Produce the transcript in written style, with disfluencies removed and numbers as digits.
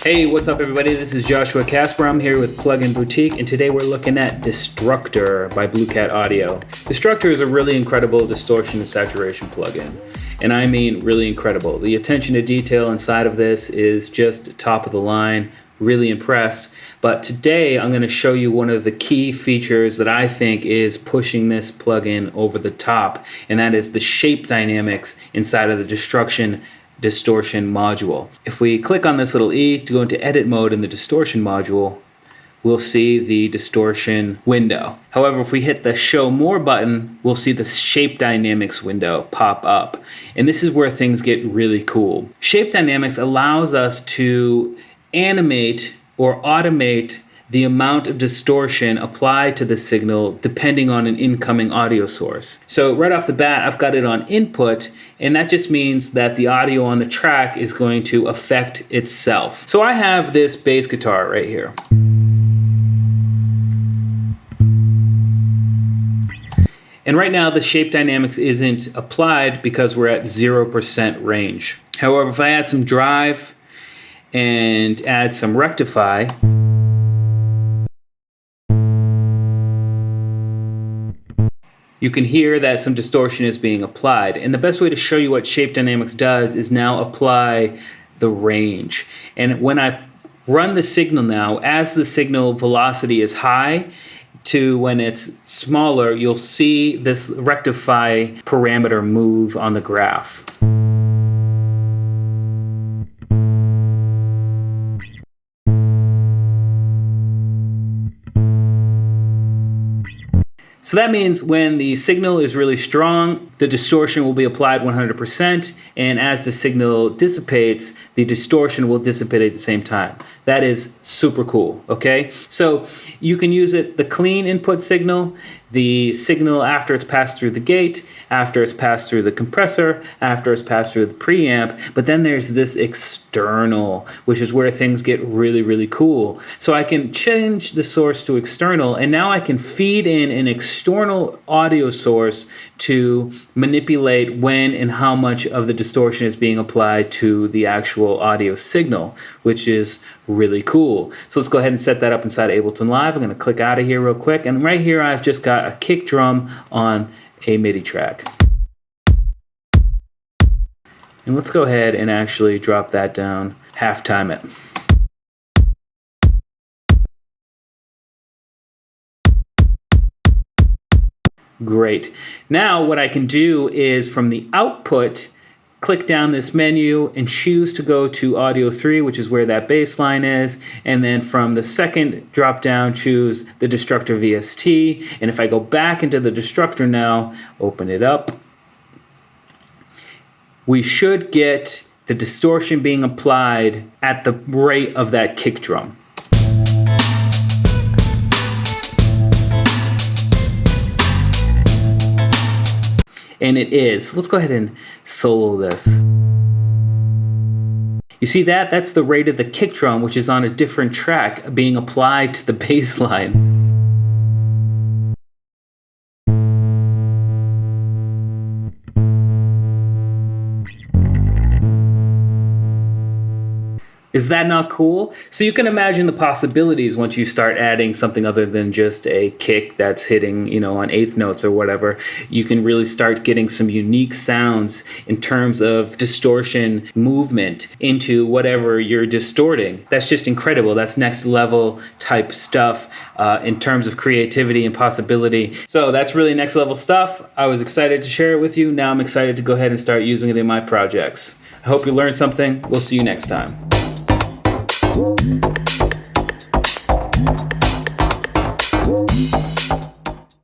Hey, what's up everybody? This is Joshua Casper. I'm here with Plugin Boutique, and today we're looking at Destructor by Blue Cat Audio. Destructor is a really incredible distortion and saturation plugin. And I mean really incredible. The attention to detail inside of this is just top of the line. Really impressed. But today I'm going to show you one of the key features that I think is pushing this plugin over the top, and that is the shape dynamics inside of the distortion module. If we click on this little E to go into edit mode in the distortion module, we'll see the distortion window. However, if we hit the show more button, we'll see the shape dynamics window pop up. And this is where things get really cool. Shape dynamics allows us to animate or automate the amount of distortion applied to the signal depending on an incoming audio source. So right off the bat, I've got it on input, and that just means that the audio on the track is going to affect itself. So I have this bass guitar right here. And right now the shape dynamics isn't applied because we're at 0% range. However, if I add some drive and add some rectify, you can hear that some distortion is being applied. And the best way to show you what shape dynamics does is now apply the range. And when I run the signal now, as the signal velocity is high to when it's smaller, you'll see this rectify parameter move on the graph. So that means when the signal is really strong, the distortion will be applied 100%, and as the signal dissipates, the distortion will dissipate at the same time. That is super cool, okay? So you can use it, the clean input signal, the signal after it's passed through the gate, after it's passed through the compressor, after it's passed through the preamp, but then there's this external, which is where things get really, really cool. So I can change the source to external, and now I can feed in an external audio source to manipulate when and how much of the distortion is being applied to the actual audio signal, which is really cool. So let's go ahead and set that up inside Ableton Live. I'm going to click out of here real quick, and right here I've just got a kick drum on a MIDI track. And let's go ahead and actually drop that down, half time it. Great. Now what I can do is from the output, click down this menu and choose to go to audio 3, which is where that bass line is, and then from the second drop down choose the Destructor VST. And if I go back into the Destructor now, open it up, we should get the distortion being applied at the rate of that kick drum. And it is. Let's go ahead and solo this. You see that? That's the rate of the kick drum, which is on a different track being applied to the bass line. Is that not cool? So you can imagine the possibilities once you start adding something other than just a kick that's hitting, you know, on eighth notes or whatever. You can really start getting some unique sounds in terms of distortion movement into whatever you're distorting. That's just incredible. That's next level type stuff in terms of creativity and possibility. So that's really next level stuff. I was excited to share it with you. Now I'm excited to go ahead and start using it in my projects. I hope you learned something. We'll see you next time.